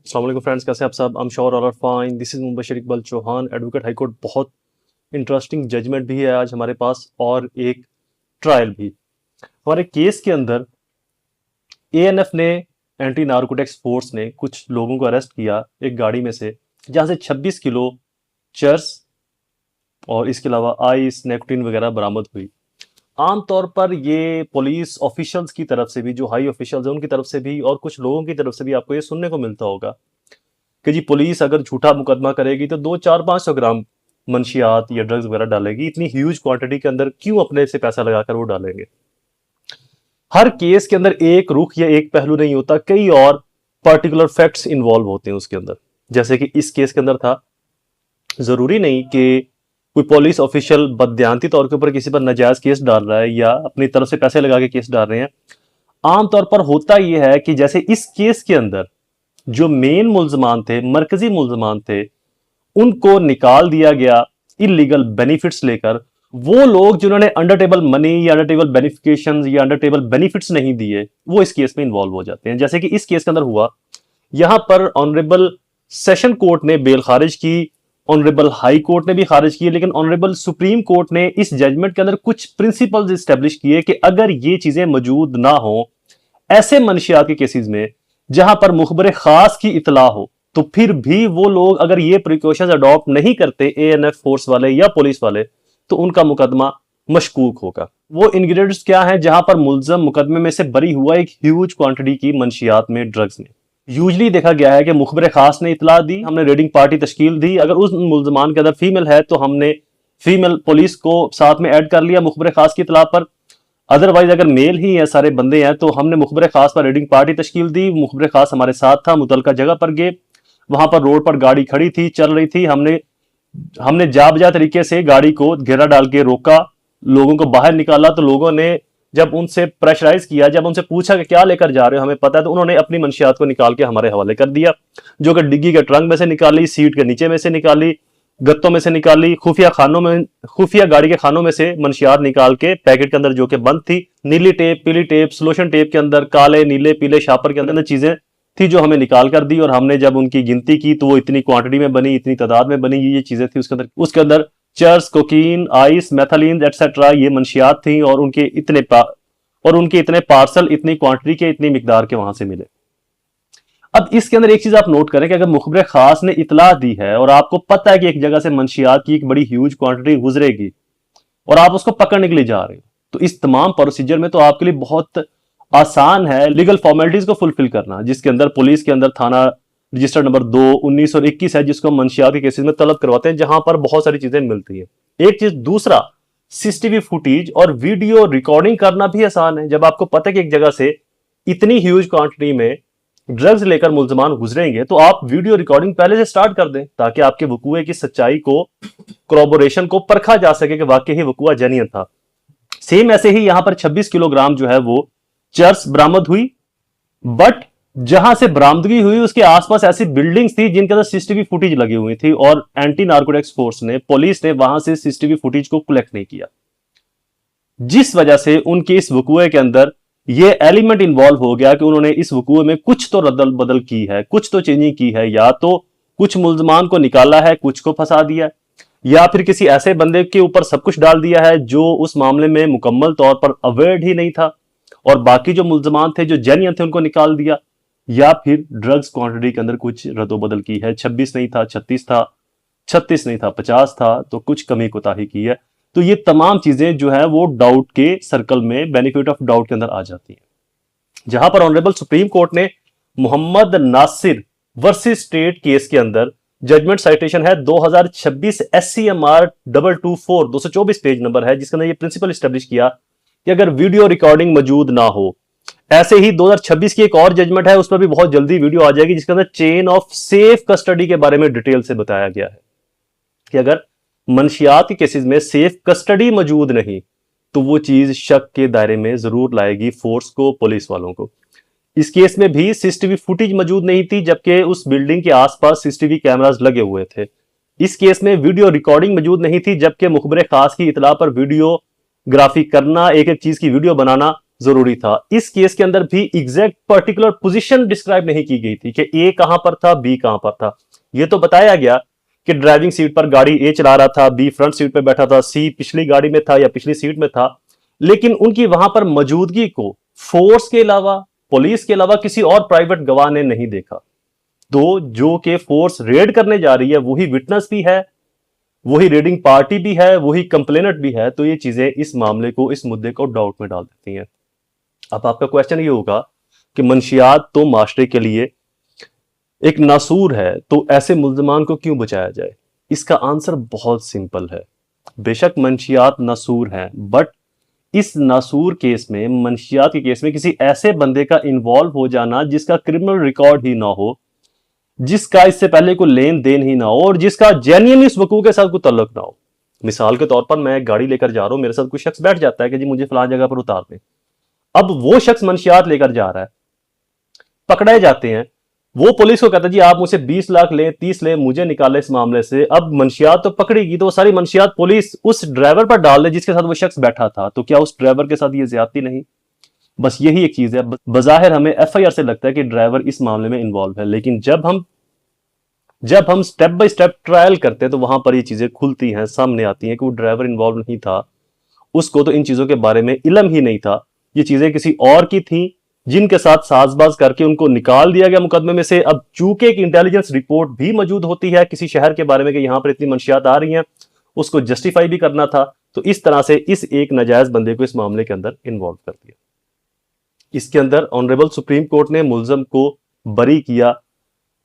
अस्सलाम वालेकुम फ्रेंड्स, कैसे हैं आप सब? I am sure all are fine. This is Mubashar Iqbal Chauhan, advocate high court. बहुत इंटरेस्टिंग जजमेंट भी है आज हमारे पास और एक ट्रायल भी। हमारे केस के अंदर एएनएफ ने, एंटी नारकोटिक्स फोर्स ने कुछ लोगों को अरेस्ट किया एक गाड़ी में से, जहां से 26 किलो चर्स और इसके अलावा आइस, निकोटीन वगैरह बरामद हुई। आमतौर पर ये पुलिस ऑफिशियल्स की तरफ से भी, जो हाई ऑफिशियल्स हैं उनकी तरफ से भी और कुछ लोगों की तरफ से भी आपको ये सुनने को मिलता होगा कि जी पुलिस अगर झूठा मुकदमा करेगी तो 200-400-500 ग्राम मंशियात या ड्रग्स वगैरह डालेगी। इतनी ह्यूज क्वांटिटी के अंदर क्यों अपने से पैसा लगाकर वो डालेंगे? हर केस के अंदर एक रुख या एक पहलू नहीं होता, कई और पर्टिकुलर फैक्ट्स इन्वॉल्व होते हैं उसके अंदर। जैसे कि इस केस के अंदर था, जरूरी नहीं कि कोई पुलिस ऑफिशियल बदयांती तौर के ऊपर किसी पर नाजायज केस डाल रहा है या अपनी तरफ से पैसे लगा के केस डाल रहे हैं। आमतौर पर होता यह है कि जैसे इस केस के अंदर जो मेन मुल्जमान थे, मरकजी मुल्जमान थे, उनको निकाल दिया गया इलीगल बेनिफिट्स लेकर। वो लोग जिन्होंने अंडर टेबल मनी या अंडर टेबल बेनिफिकेशन या अंडर टेबल बेनिफिट्स नहीं दिए, वो इस केस में इन्वॉल्व हो जाते हैं। जैसे कि इस केस के अंदर हुआ, यहां पर ऑनरेबल सेशन कोर्ट ने बेल खारिज की, ऑनरेबल हाई कोर्ट ने भी खारिज की, लेकिन ऑनरेबल सुप्रीम कोर्ट ने इस जजमेंट के अंदर कुछ प्रिंसिपल्स स्टैब्लिश किए कि अगर ये चीजें मौजूद ना हो ऐसे मंशियात के केसेस में जहां पर मुखबरे खास की इतला हो, तो फिर भी वो लोग अगर ये प्रिकॉशंस अडॉप्ट नहीं करते, एएनएफ फोर्स वाले या पुलिस वाले, तो उनका मुकदमा मशकूक होगा। वो इंग्रेडिएंट्स क्या है जहां पर मुलजम मुकदमे में से बरी हुआ एक ह्यूज क्वांटिटी की मंशियात में ड्रग्स में। यूजली देखा गया है कि मुखबरे खास ने इतला दी, हमने रेडिंग पार्टी तश्कील दी। अगर उस मुलजमान के अंदर फीमेल है तो हमने फीमेल पुलिस को साथ में ऐड कर लिया मुखबरे खास की इतला पर। अदरवाइज अगर मेल ही है, सारे बंदे हैं, तो हमने मुखबरे खास पर रेडिंग पार्टी तश्कील दी। मुखबरे खास हमारे साथ था, मुतलका जगह पर गए, वहां पर रोड पर गाड़ी खड़ी थी, चल रही थी। हमने जाबजा तरीके से गाड़ी को घेरा डाल के रोका, लोगों को बाहर निकाला। तो लोगों ने जब उनसे प्रेशराइज किया, जब उनसे पूछा कि क्या लेकर जा रहे हो, हमें पता है, तो उन्होंने अपनी मंशियात को निकाल के हमारे हवाले कर दिया, जो कि डिग्गी के ट्रंक में से निकाली, सीट के नीचे में से निकाली, गत्तों में से निकाली, खुफिया गाड़ी के खानों में से मंशियात निकाल के पैकेट के अंदर जो कि बंद थी, नीली टेप, पीली टेप, सोल्यूशन टेप के अंदर, काले नीले पीले शापर के अंदर चीजें थी जो हमें निकाल कर दी। और हमने जब उनकी गिनती की तो वो इतनी क्वांटिटी में बनी, इतनी तादाद में बनी, ये चीजें थी उसके अंदर चर्स, कोकीन, आइस, मेथालीन एटसेट्रा, ये मंशियात थी। और उनके इतने पार्सल, इतनी क्वांटिटी के, इतनी मिकदार के वहां से मिले। अब इसके अंदर एक चीज आप नोट करें कि अगर मुखबरे खास ने इतला दी है और आपको पता है कि एक जगह से मंशियात की एक बड़ी ह्यूज क्वांटिटी गुजरेगी और आप उसको पकड़ने के लिए जा रहे हो, तो इस तमाम प्रोसीजर में तो आपके लिए बहुत आसान है लीगल फॉर्मेलिटीज को फुलफिल करना, जिसके अंदर पुलिस के अंदर थाना रजिस्टर नंबर 2, 19 और 21 है, जिसको मंशियात के केसेस में तलब करवाते हैं, जहां पर बहुत सारी चीजें मिलती है। एक चीज, दूसरा, सीसीटीवी फुटेज और वीडियो रिकॉर्डिंग करना भी आसान है। जब आपको पता है कि एक जगह से इतनी ह्यूज क्वांटिटी में ड्रग्स लेकर मुल्जमान गुजरेंगे, तो आप वीडियो रिकॉर्डिंग पहले से स्टार्ट कर दें ताकि आपके वकूए की सच्चाई को, कोरोबोरेशन को परखा जा सके कि वाकई ही वकूआ जेन्युइन था। सेम ऐसे ही यहां पर 26 किलोग्राम जो है वो चर्स बरामद हुई, बट जहां से बरामदगी हुई उसके आसपास ऐसी बिल्डिंग्स थी जिनके अंदर सीसीटीवी फुटेज लगी हुई थी, और एंटी नार्कोटिक्स फोर्स ने, पुलिस ने वहां से सीसीटीवी फुटेज को कलेक्ट नहीं किया, जिस वजह से उनके इस वकूए के अंदर ये एलिमेंट इन्वॉल्व हो गया कि उन्होंने इस वकूए में कुछ तो रद्दल बदल की है, कुछ तो चेंजिंग की है। या तो कुछ मुल्जमान को निकाला है, कुछ को फंसा दिया, या फिर किसी ऐसे बंदे के ऊपर सब कुछ डाल दिया है जो उस मामले में मुकम्मल तौर पर अवेयर्ड ही नहीं था, और बाकी जो मुल्जमान थे, जो जेन्युइन थे, उनको निकाल दिया। या फिर ड्रग्स क्वांटिटी के अंदर कुछ रद्दोबदल की है, 26 नहीं था 36 था, 36 नहीं था 50 था, तो कुछ कमी कोताही की है। तो ये तमाम चीजें जो है वो डाउट के सर्कल में, बेनिफिट ऑफ डाउट के अंदर आ जाती हैं। जहां पर ऑनरेबल सुप्रीम कोर्ट ने Mohammad Nasir versus state case के अंदर जजमेंट साइटेशन है 2026 SCMR 224, 224 पेज नंबर है, जिसके अंदर ये प्रिंसिपल स्टैब्लिश किया कि अगर वीडियो रिकॉर्डिंग मौजूद ना हो। ऐसे ही 2026 की एक और जजमेंट है, उस पर भी बहुत जल्दी वीडियो आ जाएगी, जिसके अंदर चेन ऑफ सेफ कस्टडी के बारे में डिटेल से बताया गया है कि अगर मंशियात के केसेस में सेफ कस्टडी मौजूद नहीं तो वो चीज शक के दायरे में जरूर लाएगी फोर्स को, पुलिस वालों को। इस केस में भी सीसीटीवी फुटेज मौजूद नहीं थी, जबकि उस बिल्डिंग के आसपास सीसीटीवी कैमरास लगे हुए थे। इस केस में वीडियो रिकॉर्डिंग मौजूद नहीं थी, जबकि मुखबरे खास की इतला पर वीडियोग्राफी करना, एक एक चीज की वीडियो बनाना जरूरी था। इस केस के अंदर भी एग्जैक्ट पर्टिकुलर पोजीशन डिस्क्राइब नहीं की गई थी कि ए कहां पर था, बी कहां पर था। यह तो बताया गया कि ड्राइविंग सीट पर गाड़ी ए चला रहा था, बी फ्रंट सीट पर बैठा था, सी पिछली गाड़ी में था या पिछली सीट में था, लेकिन उनकी वहां पर मौजूदगी को फोर्स के अलावा, पुलिस के अलावा किसी और प्राइवेट गवाह ने नहीं देखा। तो जो कि फोर्स रेड करने जा रही है वही विटनेस भी है, वही रेडिंग पार्टी भी है, वही कंप्लेनेंट भी है। तो ये चीजें इस मामले को, इस मुद्दे को डाउट में डाल देती हैं। अब आपका क्वेश्चन ये होगा कि मंशियात तो माशरे के लिए एक नासूर है, तो ऐसे मुल्जमान को क्यों बचाया जाए? इसका आंसर बहुत सिंपल है। बेशक मंशियात नासूर हैं, बट इस नासूर केस में, मंशियात के केस में किसी ऐसे बंदे का इन्वॉल्व हो जाना जिसका क्रिमिनल रिकॉर्ड ही ना हो, जिसका इससे पहले कोई लेन देन ही ना हो, और जिसका जेन्युइनली इस वकूफ के साथ कोई ताल्लुक ना हो। मिसाल के तौर पर मैं एक गाड़ी लेकर जा रहा हूं, मेरे साथ कोई शख्स बैठ जाता है कि जी मुझे फलां जगह पर उतार दें। अब वो शख्स मंशियात लेकर जा रहा है, पकड़े जाते हैं, वो पुलिस को कहता है जी आप मुझसे 20 लाख ले, 30 ले, मुझे निकाले इस मामले से। अब मंशियात तो पकड़ेगी, तो वो सारी मंशियात पुलिस उस ड्राइवर पर डाल दे जिसके साथ वो शख्स बैठा था। तो क्या उस ड्राइवर के साथ ये ज्यादती नहीं? बस यही एक चीज है। बजाहिर हमें एफआईआर से लगता है कि ड्राइवर इस मामले में इन्वॉल्व है, लेकिन जब हम स्टेप बाय स्टेप ट्रायल करते हैं तो वहां पर ये चीजें खुलती हैं, सामने आती हैं कि वो ड्राइवर इन्वॉल्व नहीं था, उसको तो इन चीजों के बारे में इल्म ही नहीं था, ये चीजें किसी और की थी जिनके साथ साजबाज करके उनको निकाल दिया गया मुकदमे में से। अब चूंकि एक इंटेलिजेंस रिपोर्ट भी मौजूद होती है किसी शहर के बारे में कि यहां पर इतनी मंशियात आ रही हैं, उसको जस्टिफाई भी करना था, तो इस तरह से इस एक नाजायज बंदे को इस मामले के अंदर इन्वॉल्व कर दिया। इसके अंदर ऑनरेबल सुप्रीम कोर्ट ने मुलजम को बरी किया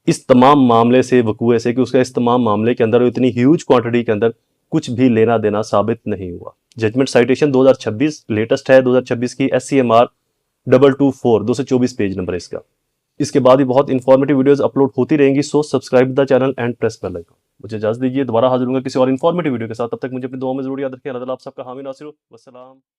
इस तमाम मामले से, वकूए से, कि उसका इस तमाम मामले के अंदर, इतनी ह्यूज क्वांटिटी के अंदर कुछ भी लेना देना साबित नहीं हुआ। जजमेंट साइटेशन 2026 लेटेस्ट है, 2026 की SCMR 224 224 पेज नंबर इसका। इसके बाद भी बहुत इंफॉर्मेटिव वीडियोस अपलोड होती रहेंगी, so subscribe the channel and press bell icon. मुझे इजाजत दीजिए, दोबारा हाजिर होंगे किसी और इंफॉर्मेटिव वीडियो के साथ। तब तक मुझे अपनी दुआ में जरूर याद रखें। अल्लाह ताला आप सबका हामी नासिर हो। वस्सलाम।